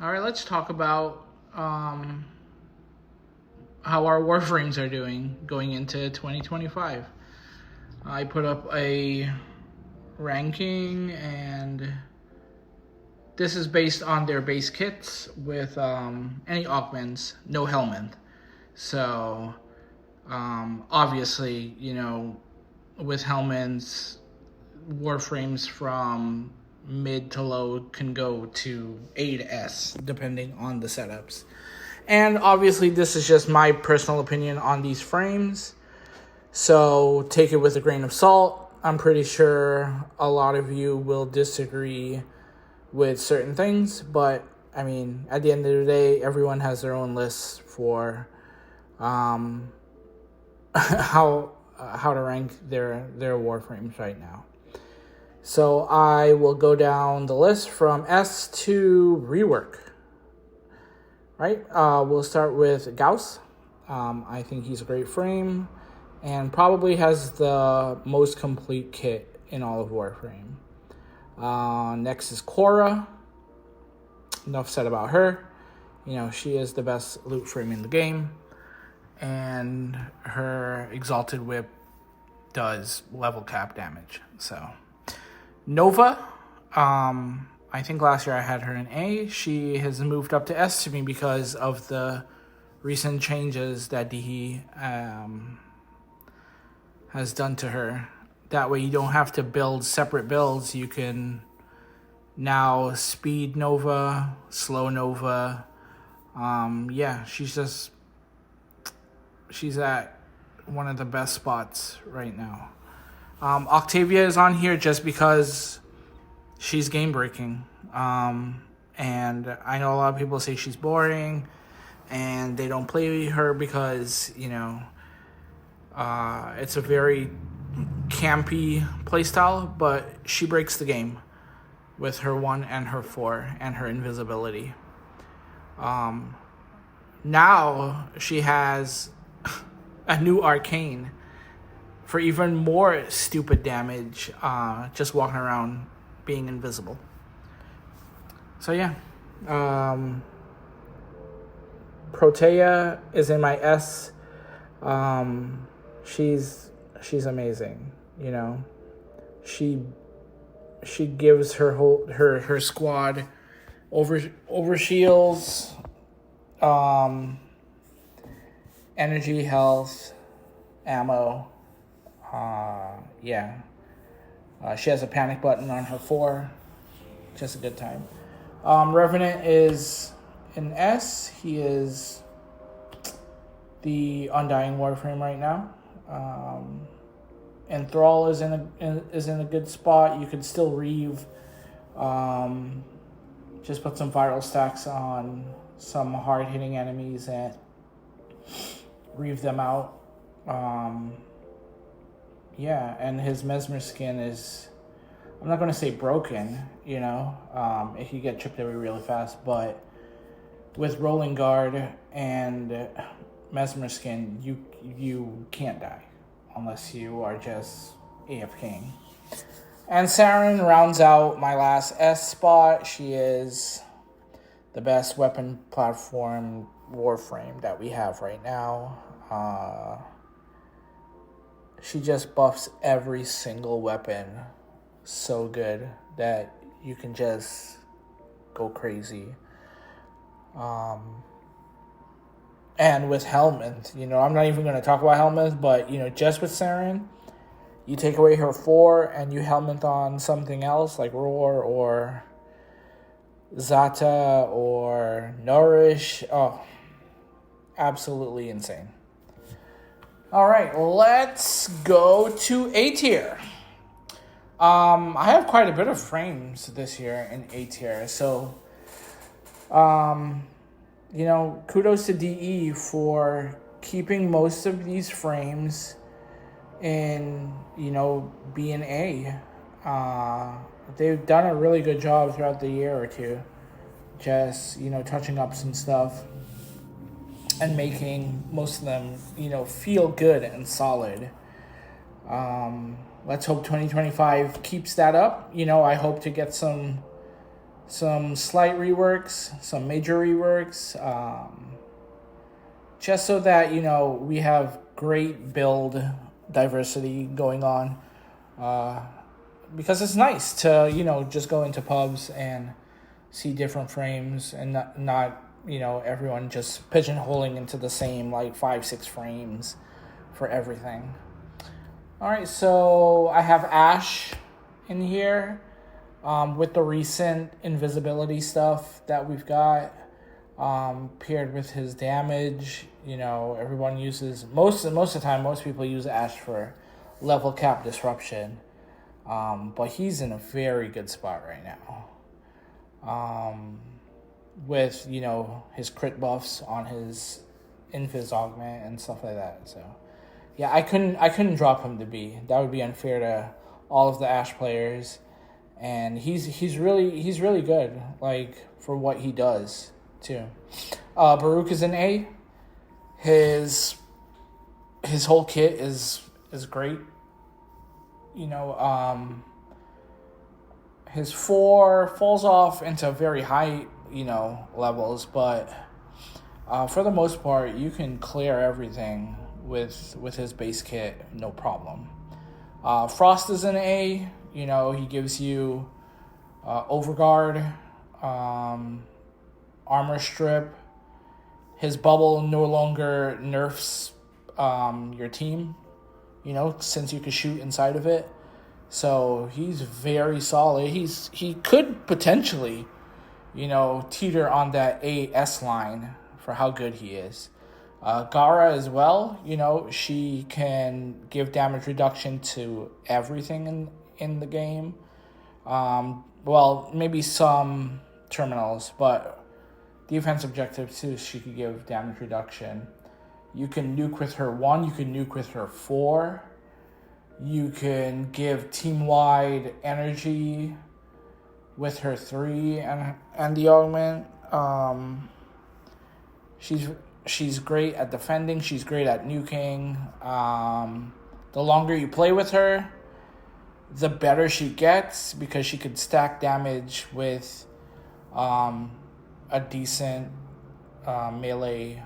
All right, let's talk about how our Warframes are doing going into 2025. I put up a ranking, and this is based on their base kits with any augments, no helmet. So, obviously, with helmets, Warframes from mid to low can go to A to S, depending on the setups. And obviously, this is just my personal opinion on these frames, so take it with a grain of salt. I'm pretty sure a lot of you will disagree with certain things, but I mean, at the end of the day, everyone has their own lists for how to rank their Warframes right now. So I will go down the list from S to Rework. Right, we'll start with Gauss. I think he's a great frame and probably has the most complete kit in all of Warframe. Next is Cora. Enough said about her. She is the best loot frame in the game, and her Exalted Whip does level cap damage. So, Nova. I think last year I had her in A. She has moved up to S to me because of the recent changes that DE has done to her. That way you don't have to build separate builds. You can now speed Nova, slow Nova. She's at one of the best spots right now. Octavia is on here just because she's game breaking. And I know a lot of people say she's boring and they don't play her because, it's a very campy playstyle, but she breaks the game with her 1 and her 4 and her invisibility. Now she has a new arcane for even more stupid damage, just walking around being invisible. So yeah, Protea is in my S. She's amazing. She gives her squad over shields, energy, health, ammo. She has a panic button on her 4. Just a good time. Revenant is an S. He is the Undying Warframe right now. Enthrall is in a good spot. You could still Reeve. Just put some viral stacks on some hard hitting enemies and Reeve them out. And his Mesmer skin is, I'm not going to say broken, if you get tripped away really fast, but with Rolling Guard and Mesmer skin, you can't die unless you are just AFKing. And Saren rounds out my last S spot. She is the best weapon platform Warframe that we have right now. She just buffs every single weapon so good that you can just go crazy. And with Helminth, I'm not even going to talk about Helminth, but, just with Saren, you take away her 4 and you Helminth on something else like Roar or Zata or Nourish. Oh, absolutely insane. All right, let's go to A tier. I have quite a bit of frames this year in A tier, so kudos to DE for keeping most of these frames in B and A. They've done a really good job throughout the year or two, just touching up some stuff and making most of them, feel good and solid. Let's hope 2025 keeps that up. I hope to get some some slight reworks, some major reworks, just so that, we have great build diversity going on. Because it's nice to, just go into pubs and see different frames and not everyone just pigeonholing into the same 5-6 frames for everything. All right, so I have Ash in here with the recent invisibility stuff that we've got paired with his damage. Everyone uses most of the time. Most people use Ash for level cap disruption, but he's in a very good spot right now. With his crit buffs on his invis augment and stuff like that. So yeah, I couldn't drop him to B. That would be unfair to all of the Ash players, and he's really good for what he does too. Baruch is an A. His whole kit is great. His 4 falls off into very high levels, but for the most part you can clear everything with his base kit, no problem. Frost is an A. He gives you overguard, armor strip. His bubble no longer nerfs your team, since you can shoot inside of it. So he's very solid. He could potentially teeter on that AS line for how good he is. Gara as well, she can give damage reduction to everything in the game. Well, maybe some terminals, but defense objective too, she could give damage reduction. You can nuke with her 1, you can nuke with her 4. You can give team-wide energy with her 3 and the augment. She's great at defending. She's great at nuking. The longer you play with her, the better she gets, because she could stack damage with a decent melee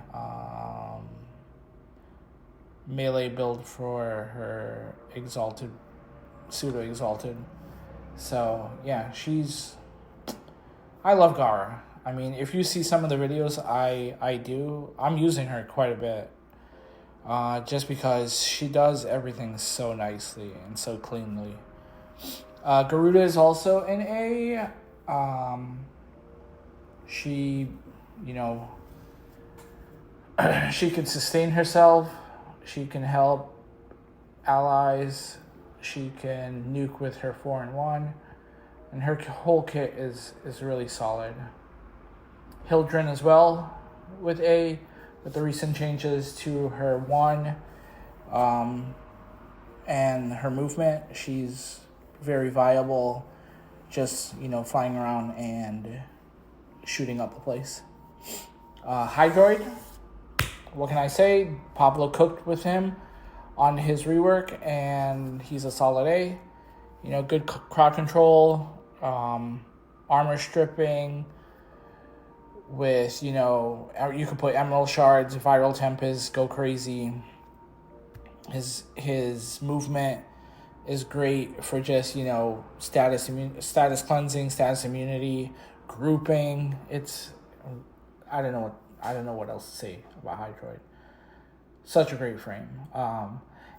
build for her pseudo exalted. So yeah, I love Gara. I mean, if you see some of the videos I'm using her quite a bit, just because she does everything so nicely and so cleanly. Garuda is also in A. She she can sustain herself. She can help allies. She can nuke with her 4 and 1. And her whole kit is really solid. Hildren as well with A, with the recent changes to her 1 and her movement. She's very viable, just flying around and shooting up the place. Hydroid, what can I say? Pablo cooked with him on his rework, and he's a solid A. Good crowd control, armor stripping. With you can put emerald shards, viral tempest, go crazy. His movement is great for just status cleansing, status immunity, grouping. I don't know what else to say about Hydroid. Such a great frame.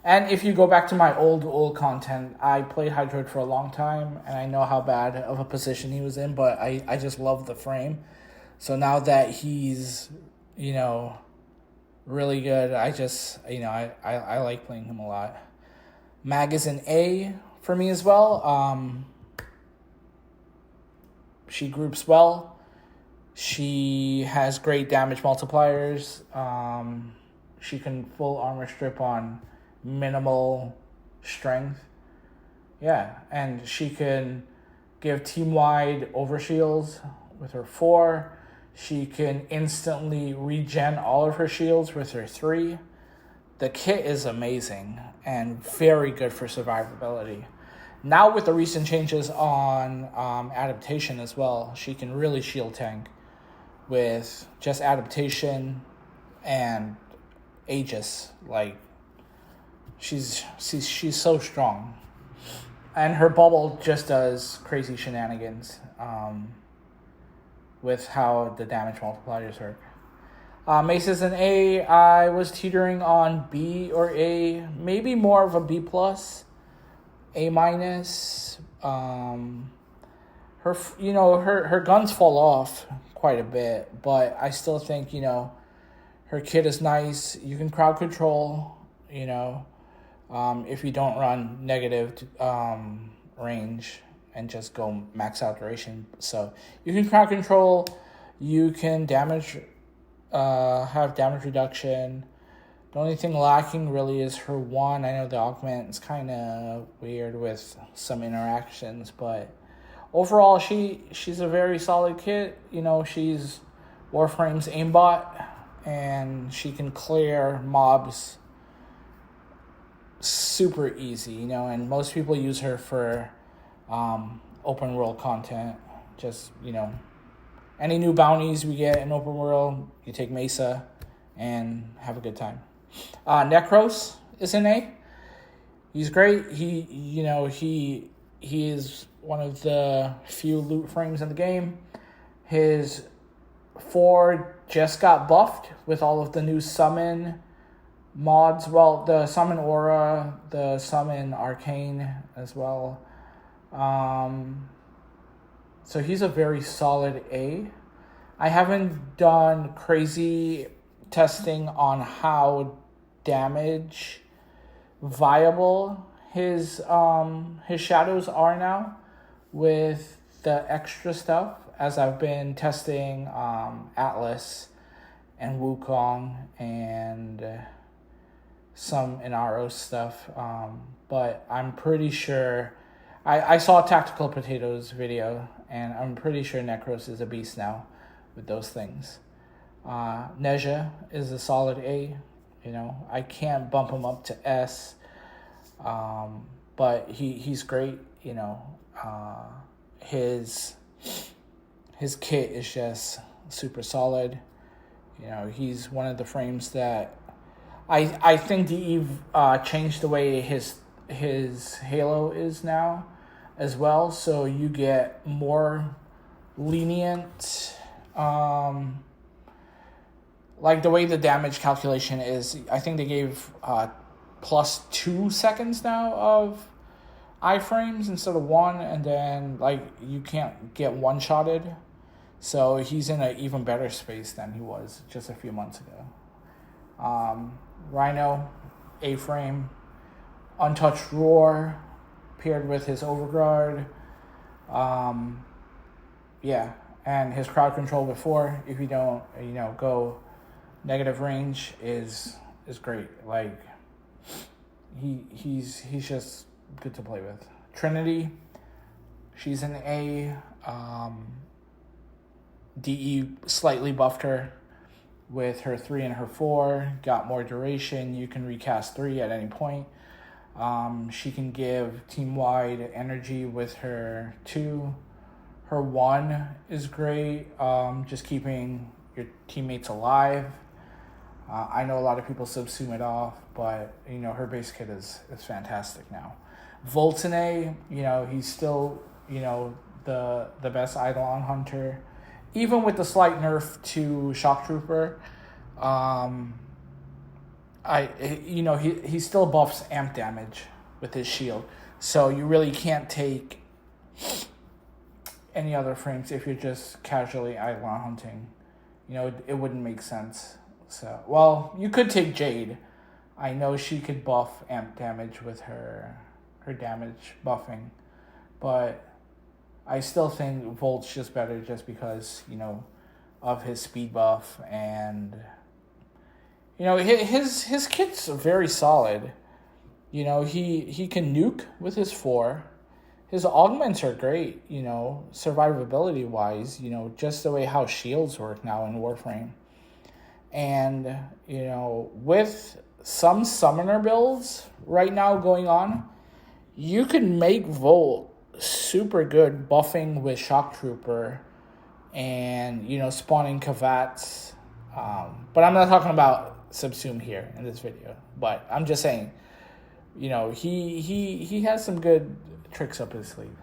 And if you go back to my old content, I played Hydroid for a long time, and I know how bad of a position he was in, but I just love the frame. So now that he's, really good, I just, I like playing him a lot. Mag is an A for me as well. She groups well. She has great damage multipliers. She can full armor strip on minimal strength. Yeah, and she can give team-wide overshields with her 4. She can instantly regen all of her shields with her 3. The kit is amazing and very good for survivability. Now with the recent changes on adaptation as well, she can really shield tank with just adaptation and Aegis. Like, she's so strong. And her bubble just does crazy shenanigans with how the damage multipliers work. Mace is an A. I was teetering on B or A, maybe more of a B plus, A minus. Her guns fall off quite a bit, but I still think her kit is nice. You can crowd control. If you don't run negative range and just go max out duration, so you can crowd control. You can damage. Have damage reduction. The only thing lacking really is her one. I know the augment is kind of weird with some interactions, but overall she's a very solid kit. She's Warframe's aimbot, and she can clear mobs super easy. And most people use her for open world content. Just any new bounties we get in open world, you take Mesa and have a good time. Necros is an A. He's great. He is one of the few loot frames in the game. His 4 just got buffed with all of the new summon mods. Well, the summon aura, the summon arcane as well. So he's a very solid A. I haven't done crazy testing on how damage viable his shadows are now with the extra stuff, as I've been testing Atlas and Wukong and some Inaro stuff. But I'm pretty sure I saw Tactical Potatoes video, and I'm pretty sure Necros is a beast now with those things. Neja is a solid A. I can't bump him up to S, but he's great. His kit is just super solid. He's one of the frames that I think DE changed the way his Halo is now as well, so you get more lenient like the way the damage calculation is. I think they gave plus 2 seconds now of iframes instead of 1, and then you can't get one-shotted, so he's in an even better space than he was just a few months ago. Rhino, A-frame, Untouched Roar paired with his Overguard. And his crowd control before, if you don't, go negative range is great. He's just good to play with. Trinity, she's an A. DE slightly buffed her with her 3 and her 4, got more duration. You can recast 3 at any point. She can give team-wide energy with her 2. Her 1 is great, just keeping your teammates alive. I know a lot of people subsume it off, but her base kit is fantastic now. Volt's an A. He's still the best Eidolon hunter, even with the slight nerf to Shock Trooper. He still buffs amp damage with his shield, so you really can't take any other frames if you're just casually Eidolon hunting. It wouldn't make sense. So, well, you could take Jade. I know she could buff amp damage with her damage buffing, but I still think Volt's just better just because of his speed buff, and his kit's very solid. He can nuke with his 4. His augments are great, survivability wise, just the way how shields work now in Warframe. And, with some summoner builds right now going on, you can make Volt super good buffing with Shock Trooper and, spawning Kavats. But I'm not talking about Subsume here in this video. But I'm just saying, he has some good tricks up his sleeve.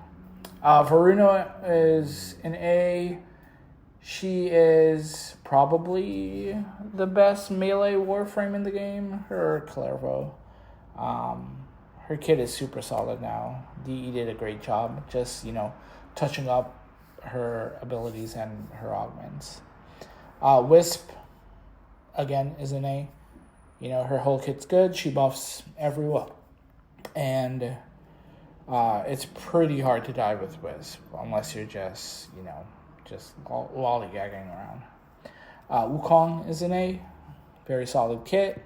Varuna is an A. She is probably the best melee Warframe in the game. Her Clervo. Her kit is super solid now. DE did a great job just, touching up her abilities and her augments. Wisp, again, is an A. Her whole kit's good. She buffs everyone. And it's pretty hard to die with Wisp unless you're just, just lollygagging around. Wukong is an A. Very solid kit.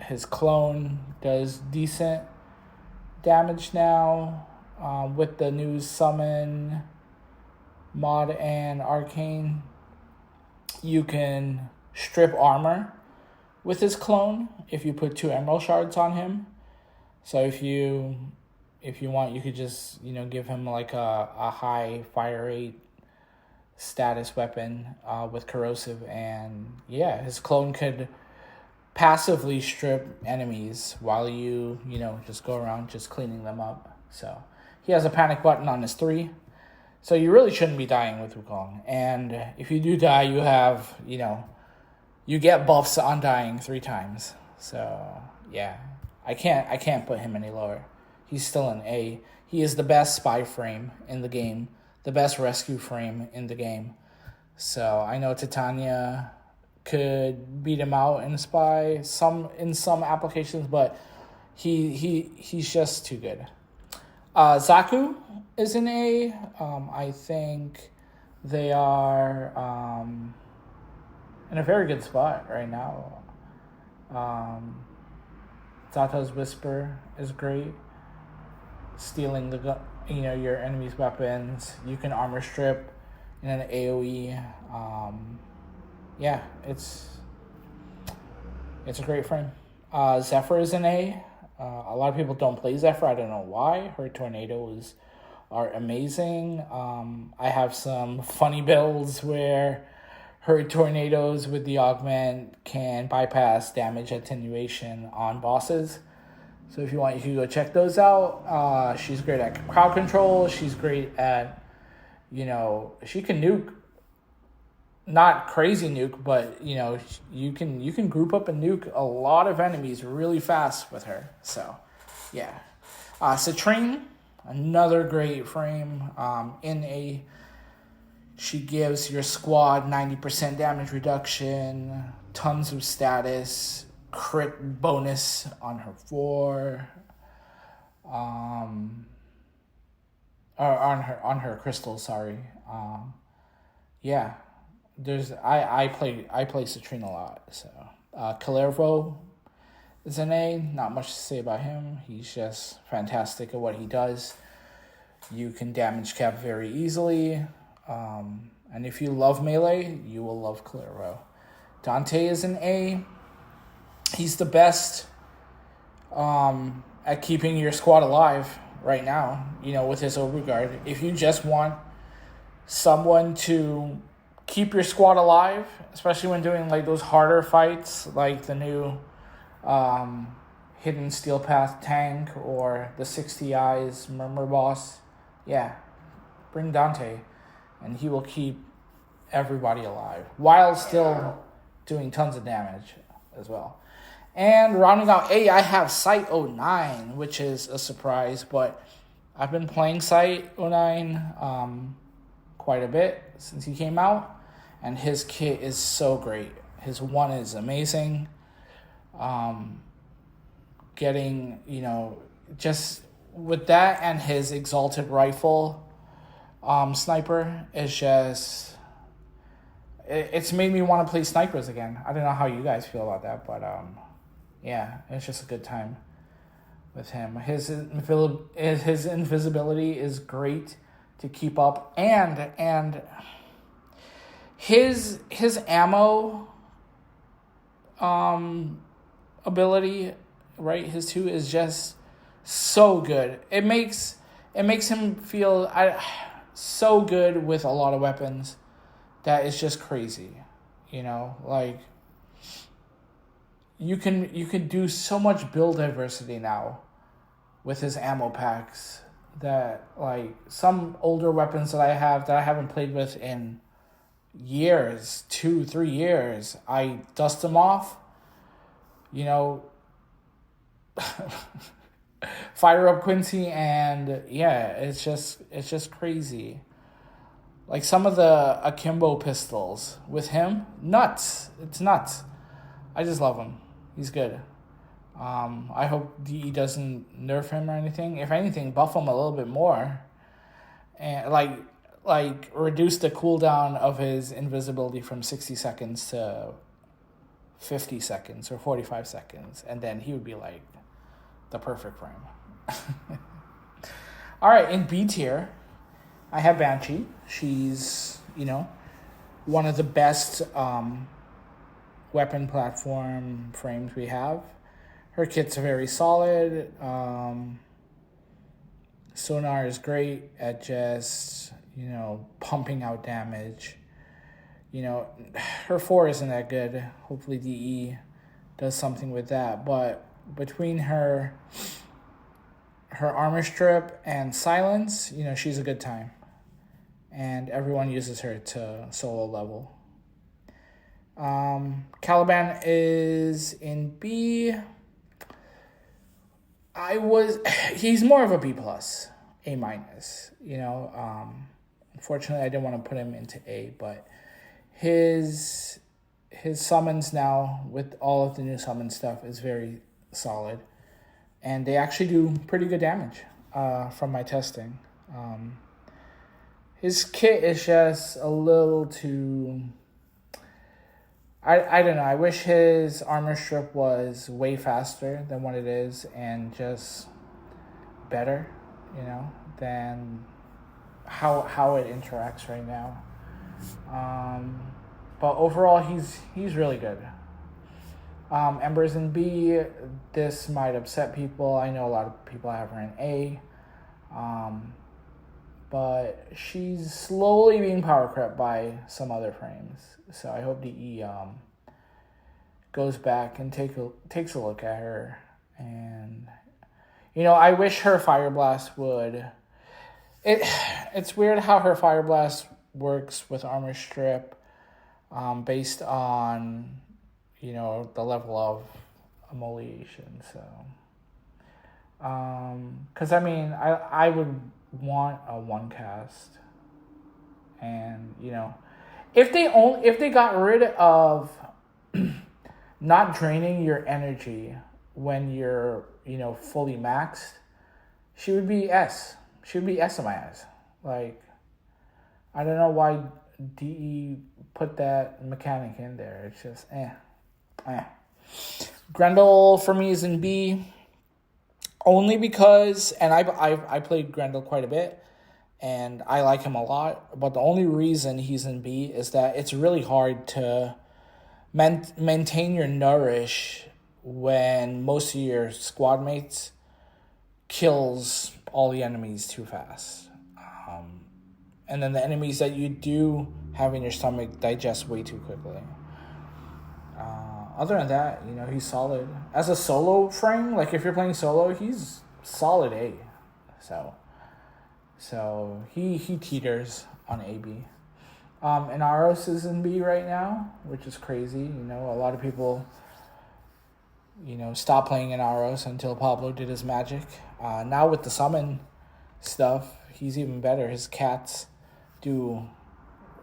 His clone does decent damage now with the new summon mod and arcane. You can strip armor with his clone if you put 2 emerald shards on him. So if you want, you could just give him like a high fire rate status weapon with corrosive, and his clone could passively strip enemies while you just go around just cleaning them up. So he has a panic button on his 3, so you really shouldn't be dying with Wukong. And if you do die, you have you get buffs on dying 3 times. So I can't put him any lower. He's still an A. He is the best spy frame in the game, the best rescue frame in the game. So I know Titania could beat him out in spy in some applications, but he's just too good. Zaku is an A. I think they are in a very good spot right now. Zato's Whisper is great. Stealing your enemy's weapons. You can armor strip in an AoE. It's a great frame. Zephyr is an A. A lot of people don't play Zephyr. I don't know why. Her tornadoes are amazing. I have some funny builds where her tornadoes with the augment can bypass damage attenuation on bosses. So if you want, you can go check those out. She's great at crowd control. She's great at, she can nuke. Not crazy nuke, but you can group up and nuke a lot of enemies really fast with her. So, Citrine, another great frame. She gives your squad 90% damage reduction, tons of status, crit bonus on her 4, or on her crystal. Sorry. I play Citrine a lot. So Clervo is an A. Not much to say about him. He's just fantastic at what he does. You can damage cap very easily. And if you love melee, you will love Clervo. Dante is an A. He's the best at keeping your squad alive right now, with his overguard. If you just want someone to keep your squad alive, especially when doing like those harder fights, like the new Hidden Steel Path tank or the 60 Eyes Murmur boss, bring Dante, and he will keep everybody alive while still doing tons of damage as well. And rounding out A, I have Site 09, which is a surprise, but I've been playing Site 09 quite a bit since he came out, and his kit is so great. His 1 is amazing. Getting, just with that and his Exalted Rifle sniper is just... It's made me want to play snipers again. I don't know how you guys feel about that, but it's just a good time with him. His invisibility is great to keep up, and his ammo ability right? His 2 is just so good. It makes him feel so good with a lot of weapons that it's just crazy. Like you can do so much build diversity now with his ammo packs that, like, some older weapons that I haven't played with in years, 2-3 years, I dust them off, fire up Quincy, and yeah, it's just crazy. Like some of the akimbo pistols with him, nuts. It's nuts. I just love him. He's good. I hope DE doesn't nerf him or anything. If anything, buff him a little bit more, and like reduce the cooldown of his invisibility from 60 seconds to 50 seconds or 45 seconds, and then he would be like the perfect frame. All right, in B tier, I have Banshee. She's, one of the best weapon platform frames we have. Her kit's very solid. Sonar is great at just, pumping out damage. Her 4 isn't that good. Hopefully DE does something with that. But between her armor strip and silence, she's a good time. And everyone uses her to solo level. Caliban is in B. He's more of a B+, A-. Unfortunately, I didn't want to put him into A, but his summons now, with all of the new summon stuff, is very solid. And they actually do pretty good damage from my testing. His kit is just a little too... I don't know. I wish his armor strip was way faster than what it is, and just better, than how it interacts right now. But overall, he's really good. Ember's in B. This might upset people. I know a lot of people have her in A. But she's slowly being power crept by some other frames. So I hope DE goes back and takes a look at her. And, I wish her Fire Blast would... It's weird how her Fire Blast works with armor strip based on, the level of immolation. So, because, I would want a 1 cast, and if they got rid of not draining your energy when you're fully maxed, she would be S. She would be S in my eyes. Like, I don't know why DE put that mechanic in there. It's just Grendel for me is in B. Only because, and I played Grendel quite a bit, and I like him a lot, but the only reason he's in B is that it's really hard to maintain your nourish when most of your squad mates kills all the enemies too fast. And then the enemies that you do have in your stomach digest way too quickly. Other than that, he's solid. As a solo frame, like if you're playing solo, he's solid A. So he teeters on AB. And Aros is in B right now, which is crazy. A lot of people, stopped playing in Aros until Pablo did his magic. Now with the summon stuff, he's even better. His cats do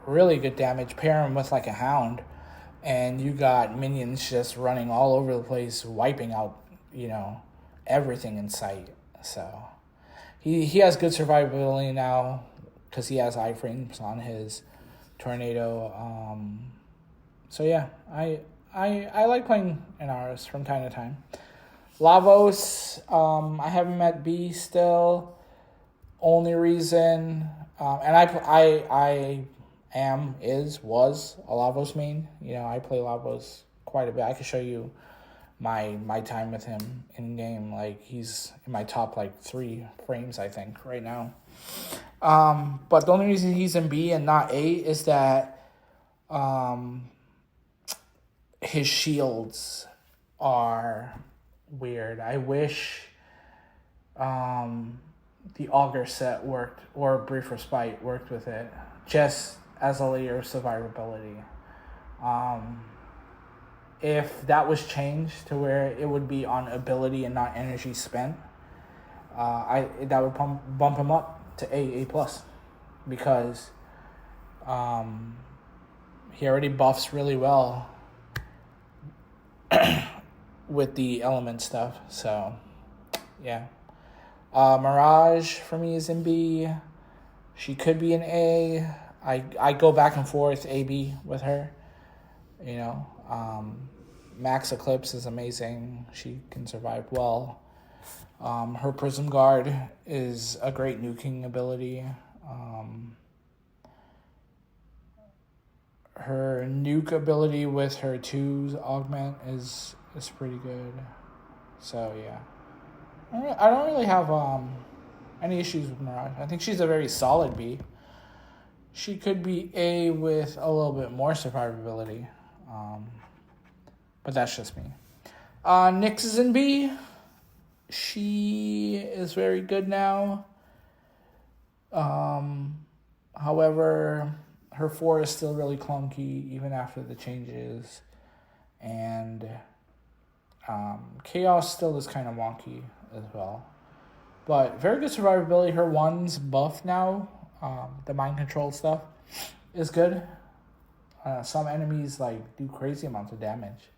really good damage. Pair him with like a hound, and you got minions just running all over the place, wiping out, everything in sight. So he has good survivability now because he has iframes on his tornado. So yeah, I like playing Inaris from time to time. Lavos, I have him at B still. Only reason, and I was a Lavos main. I play Lavos quite a bit. I can show you my time with him in game. Like, he's in my top like 3 frames, I think, right now. But the only reason he's in B and not A is that his shields are weird. I wish the Augur set worked, or Brief Respite worked with it, just as a layer of survivability. If that was changed to where it would be on ability and not energy spent, that would bump him up to A+, because he already buffs really well with the element stuff. So, yeah. Mirage for me is in B. She could be in A. I go back and forth A-B with her. You know, Max Eclipse is amazing. She can survive well. Her Prism Guard is a great nuking ability. Her nuke ability with her 2's augment is pretty good. So yeah, I don't really have any issues with Mirage. I think she's a very solid B. She could be A with a little bit more survivability, but that's just me. Nyx is in B. She is very good now. However, her 4 is still really clunky even after the changes, and Chaos still is kind of wonky as well. But very good survivability. Her 1's buff now, the mind control stuff, is good. Some enemies like do crazy amounts of damage.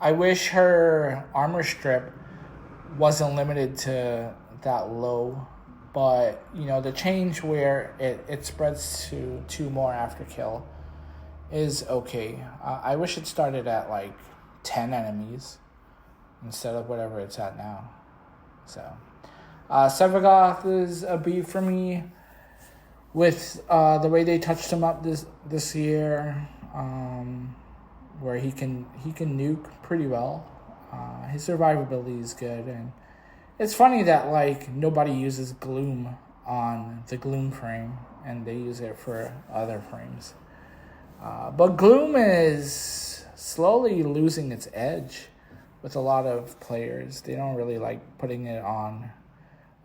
I wish her armor strip wasn't limited to that low, but you know, the change where it spreads to 2 more after kill is okay. I wish it started at like 10 enemies instead of whatever it's at now. So Sevagoth is a B for me, with the way they touched him up this year, where he can nuke pretty well. His survivability is good, and it's funny that like nobody uses Gloom on the Gloom frame, and they use it for other frames. But Gloom is slowly losing its edge with a lot of players. They don't really like putting it on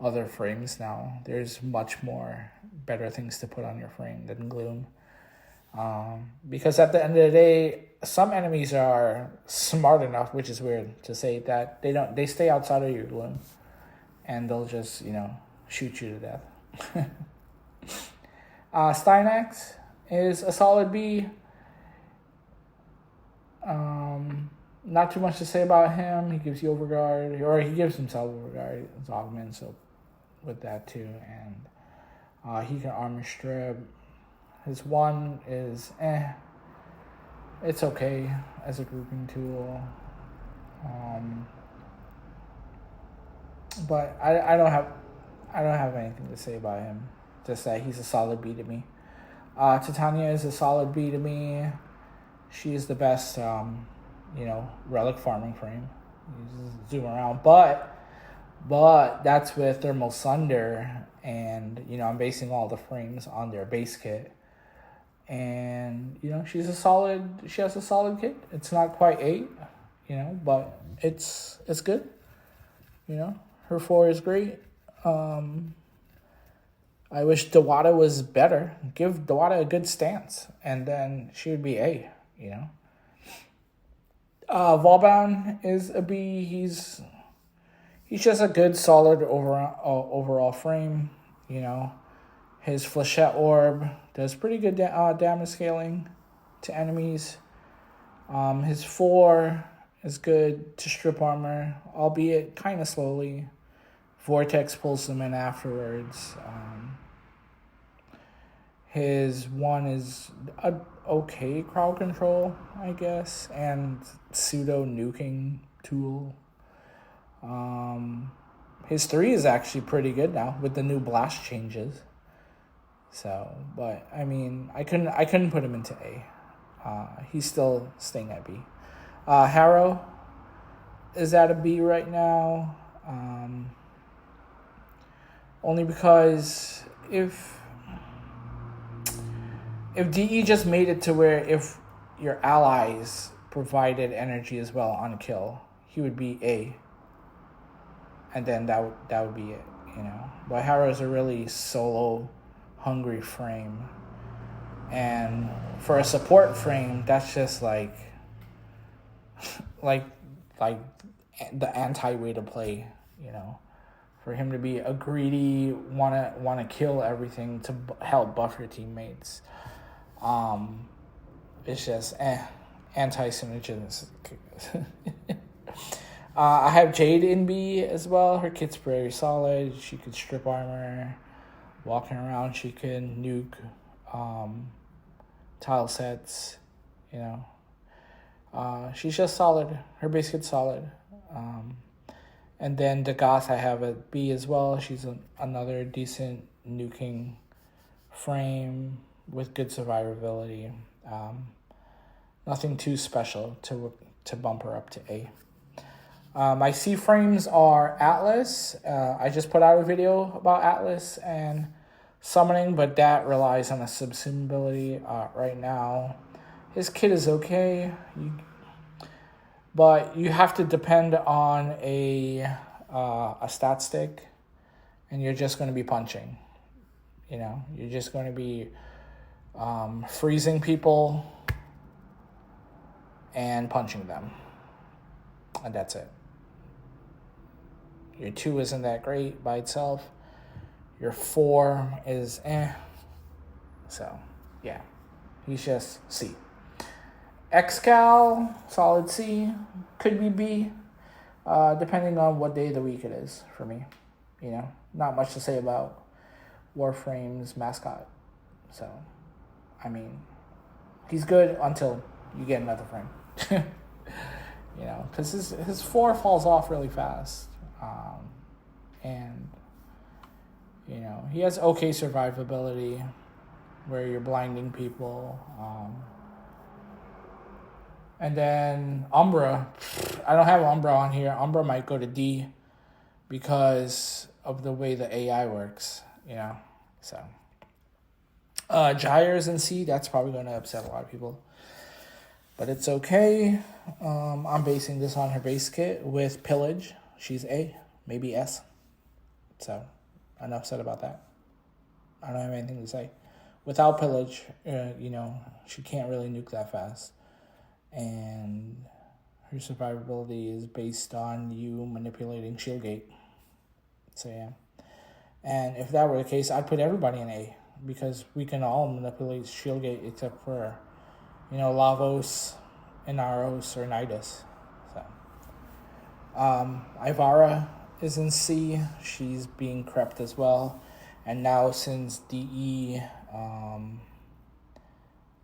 other frames now. There's much more better things to put on your frame than Gloom. Because at the end of the day, some enemies are smart enough, which is weird to say, that they stay outside of your Gloom, and they'll just, you know, shoot you to death. Steinax is a solid B. Not too much to say about him. He gives you overguard, or he gives himself overguard. It's augment, so with that too, and he can armor strip. His 1 is it's okay as a grouping tool. But I don't have anything to say about him. Just that he's a solid B to me. Titania is a solid B to me. She is the best, relic farming frame. You just zoom around, but that's with Thermal Sunder, and I'm basing all the frames on their base kit. And she has a solid kit. It's not quite 8, but it's good. Her 4 is great. I wish Dewata was better. Give Dewata a good stance, and then she would be A. Volbound is a B. He's just a good, solid overall frame. His Flechette Orb does pretty good damage scaling to enemies. His 4 is good to strip armor, albeit kind of slowly. Vortex pulls them in afterwards. His 1 is a okay crowd control, I guess, and pseudo nuking tool. His 3 is actually pretty good now with the new blast changes. So, but I mean, I couldn't put him into A. He's still staying at B. Harrow is at a B right now. Only because if DE just made it to where if your allies provided energy as well on kill, he would be A. And then that would be it, you know. But Harrow's a really solo hungry frame. And for a support frame, that's just like the anti way to play, you know. For him to be a greedy, wanna kill everything to help buff your teammates, it's just anti-synergistic. I have Jade in B as well. Her kit's very solid. She could strip armor, walking around. She can nuke tile sets, you know. She's just solid. Her base kit's solid. And then the Goth I have at B as well. She's another decent nuking frame with good survivability. Nothing too special to bump her up to A. My C frames are Atlas. I just put out a video about Atlas and summoning, but that relies on a subsumability right now. His kit is okay. But you have to depend on a stat stick, and you're just going to be punching. You know, you're just going to be freezing people and punching them, and that's it. Your 2 isn't that great by itself. Your 4 is So, yeah, he's just C. Excal, solid C, could be B, depending on what day of the week it is for me. You know, not much to say about Warframe's mascot. So, I mean, he's good until you get another frame. You know, because his 4 falls off really fast. And, you know, he has okay survivability where you're blinding people. And then Umbra, I don't have Umbra on here. Umbra might go to D because of the way the AI works, you know. So, Gyre's in C. That's probably going to upset a lot of people, but it's okay. I'm basing this on her base kit with Pillage. She's A, maybe S. So, enough said about that. I don't have anything to say. Without Pillage, you know, she can't really nuke that fast. And her survivability is based on you manipulating Shieldgate. So, yeah. And if that were the case, I'd put everybody in A, because we can all manipulate Shieldgate except for, you know, Lavos, Inaros, or Nidus. So, Ivara is in C. She's being crept as well. And now since DE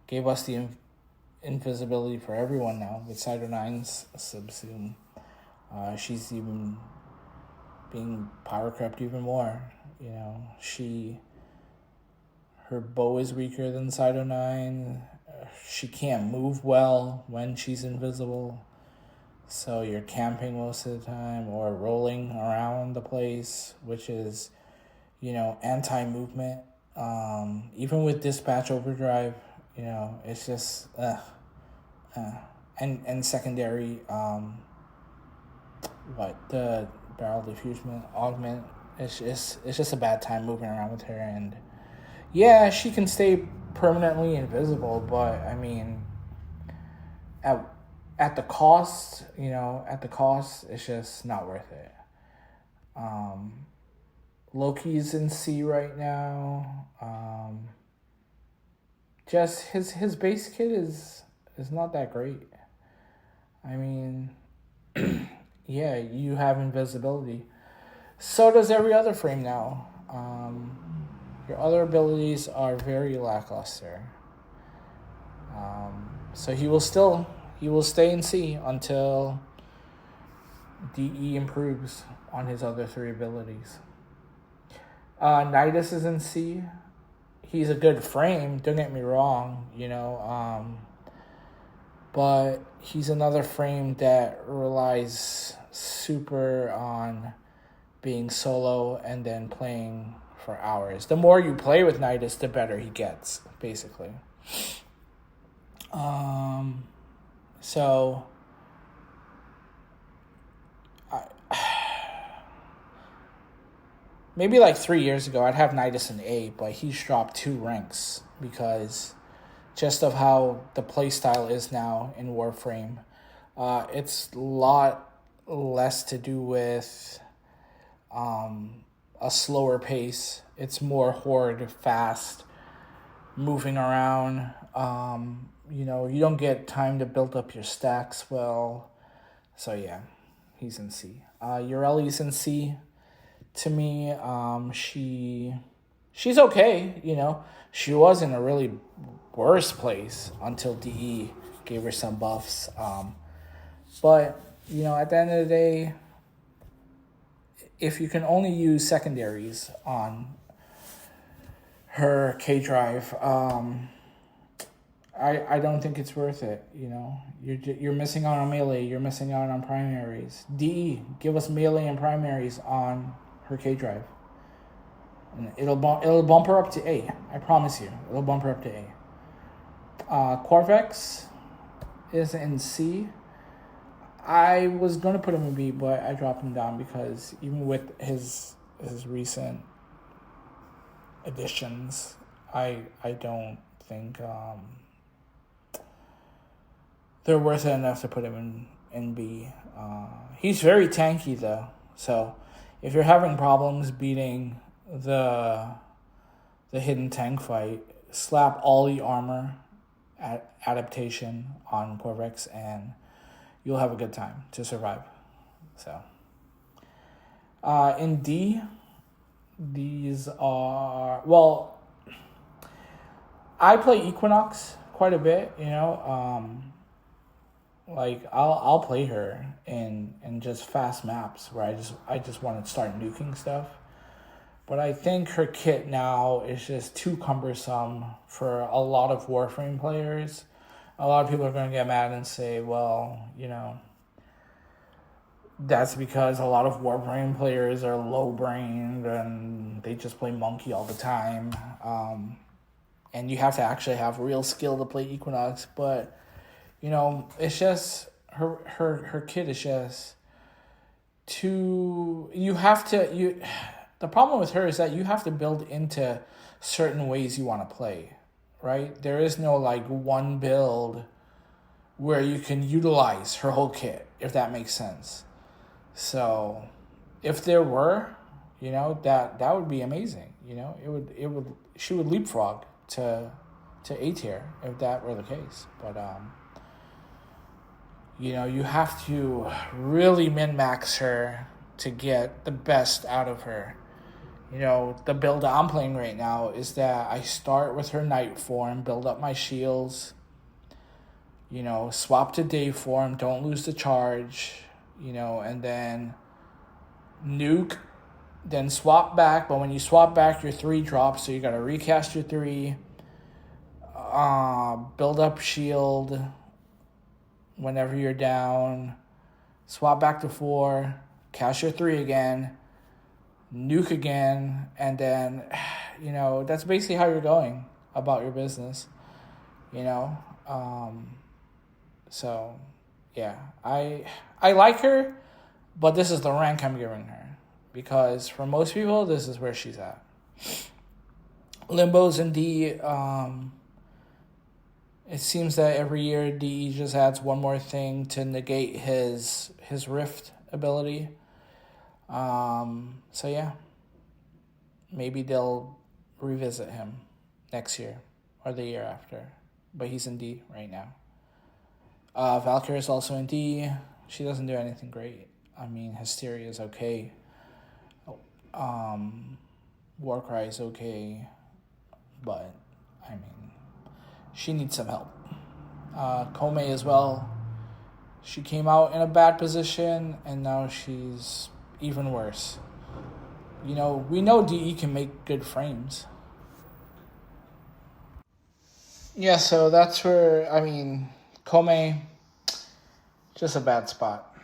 gave us the invisibility for everyone now with Cyber 9's subsume, she's even being power crept even more. You know, her bow is weaker than Cyber 9. She can't move well when she's invisible. So you're camping most of the time or rolling around the place, which is, you know, anti-movement. Even with dispatch overdrive, you know, it's just and secondary the barrel diffusion augment. It's just a bad time moving around with her. And yeah, she can stay permanently invisible, but I mean, at the cost, you know, it's just not worth it. Loki's in C right now. Just his base kit is not that great. I mean, yeah, you have invisibility. So does every other frame now. Your other abilities are very lackluster. So he will stay in C until DE improves on his other 3 abilities. Nidus is in C. He's a good frame, don't get me wrong, you know. but he's another frame that relies super on being solo and then playing for hours. The more you play with Nidus, the better he gets, basically. So maybe like 3 years ago, I'd have Nidus in A, but he's dropped 2 ranks because just of how the playstyle is now in Warframe. It's a lot less to do with a slower pace. It's more horde, fast, moving around. You don't get time to build up your stacks well. So yeah, he's in C. Ureli's in C. To me, she's okay. She was in a really worse place until DE gave her some buffs. But at the end of the day, if you can only use secondaries on her K drive, I don't think it's worth it. You're missing out on melee. You're missing out on primaries. DE, give us melee and primaries on her K drive, and it'll bump her up to A. I promise you, it'll bump her up to A. Corvex is in C. I was gonna put him in B, but I dropped him down because even with his recent additions, I don't think they're worth it enough to put him in B. He's very tanky though, so if you're having problems beating the hidden tank fight, slap all the armor adaptation on Corvex and you'll have a good time to survive. So in D, these are, well, I play Equinox quite a bit, like I'll play her in just fast maps where I just want to start nuking stuff. But I think her kit now is just too cumbersome for a lot of Warframe players. A lot of people are going to get mad and say, well, that's because a lot of Warframe players are low-brained and they just play Monkey all the time. And you have to actually have real skill to play Equinox. But, it's just, her kit is just too, the problem with her is that you have to build into certain ways you want to play, right? There is no one build where you can utilize her whole kit, if that makes sense. So if there were, that would be amazing. She would leapfrog to A tier if that were the case. But you have to really min-max her to get the best out of her. The build that I'm playing right now is that I start with her night form, build up my shields, swap to day form, don't lose the charge, and then nuke, then swap back. But when you swap back, your 3 drops, so you got to recast your 3, build up shield whenever you're down, swap back to 4, cast your 3 again, nuke again, and then, that's basically how you're going about your business, So, yeah, I like her, but this is the rank I'm giving her, because for most people, this is where she's at. Limbo's in D. It seems that every year DE just adds one more thing to negate his Rift ability. So yeah, maybe they'll revisit him next year or the year after, but he's in D right now. Valkyrie is also in D. She doesn't do anything great. I mean, Hysteria is okay. Warcry is okay, but I mean, she needs some help. Kome as well. She came out in a bad position, and now she's even worse. We know DE can make good frames. Yeah, so that's where, Kome, just a bad spot.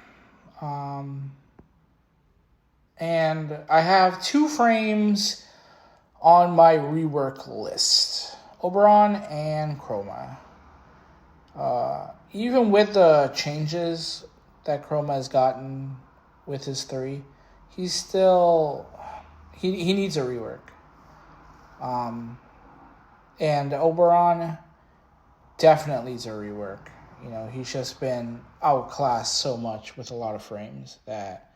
And I have 2 frames on my rework list. Oberon and Chroma. Even with the changes that Chroma has gotten with his 3, he's still... He needs a rework. And Oberon definitely needs a rework. You know, he's just been outclassed so much with a lot of frames that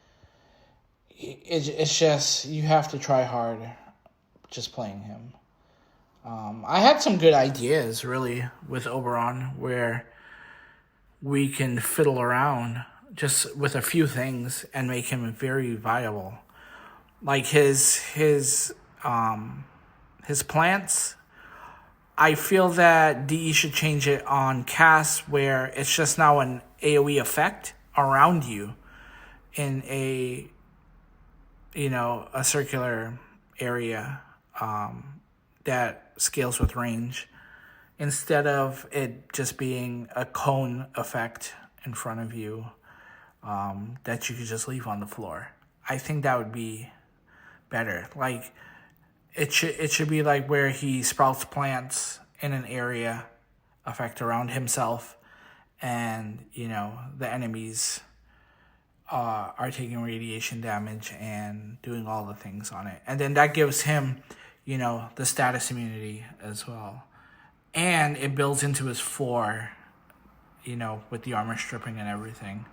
it's just, you have to try hard just playing him. I had some good ideas, really, with Oberon, where we can fiddle around just with a few things and make him very viable. Like his plants, I feel that DE should change it on cast where it's just now an AoE effect around you in a circular area that scales with range, instead of it just being a cone effect in front of you that you could just leave on the floor. I think that would be better. Like, it should be like where he sprouts plants in an area effect around himself, and the enemies are taking radiation damage and doing all the things on it, and then that gives him the status immunity as well, and it builds into his 4 with the armor stripping and everything.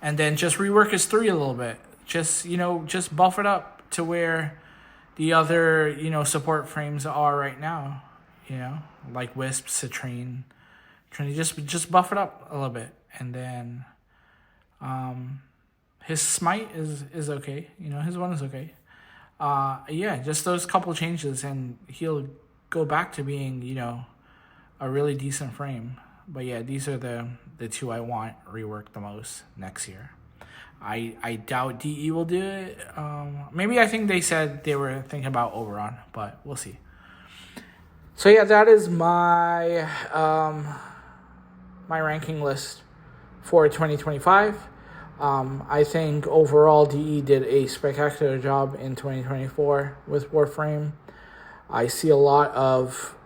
And then just rework his 3 a little bit, just buff it up to where the other, support frames are right now, like Wisp, Citrine, Trinity. Just buff it up a little bit. And then his Smite is okay. His 1 is okay. Just those couple changes, and he'll go back to being, a really decent frame. But yeah, these are the 2 I want reworked the most next year. I doubt DE will do it. Maybe I think they said they were thinking about Oberon, but we'll see. So yeah, that is my my ranking list for 2025. I think overall DE did a spectacular job in 2024 with Warframe. I see a lot of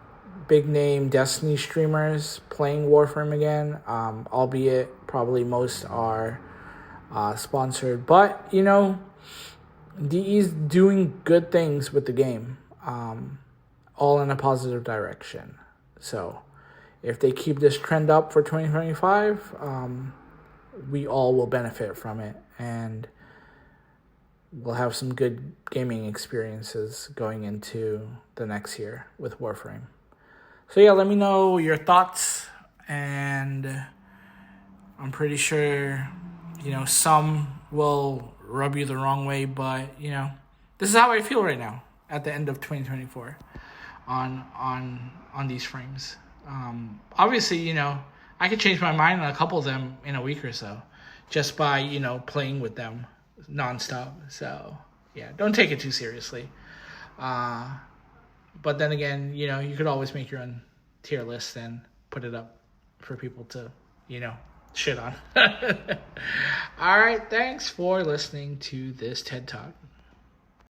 big name Destiny streamers playing Warframe again, albeit probably most are sponsored, but DE's doing good things with the game, all in a positive direction. So if they keep this trend up for 2025, we all will benefit from it, and we'll have some good gaming experiences going into the next year with Warframe. So yeah, let me know your thoughts, and I'm pretty sure some will rub you the wrong way, but this is how I feel right now at the end of 2024 on these frames. Obviously, I could change my mind on a couple of them in a week or so, just by playing with them nonstop. So yeah, don't take it too seriously. But then again, you could always make your own tier list and put it up for people to shit on. All right, thanks for listening to this TED Talk.